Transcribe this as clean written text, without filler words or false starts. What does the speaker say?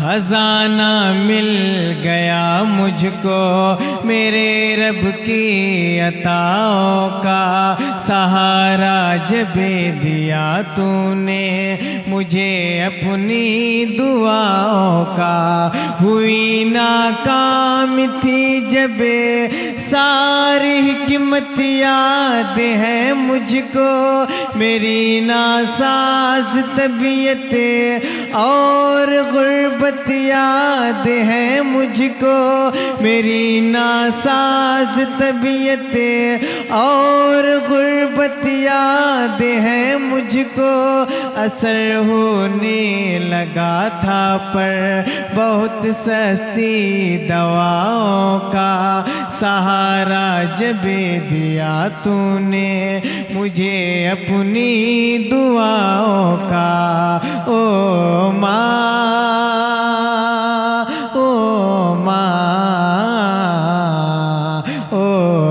खजाना मिल गया मुझको मेरे रब की अताओं का। सहारा जब दिया तूने मुझे अपनी दुआओं का। हुई नाकाम थी जब सारी हिकमत याद है मुझको। मेरी नासाज तबीयत और गुर्बत याद है मुझको। मेरी नासाज तबीयत और गुर्बत याद है मुझको। असर होने लगा था पर बहुत सस्ती दवाओं का। सहारा जब दिया तूने मुझे अपनी दुआओं का। ओ माँ, ओ माँ, ओ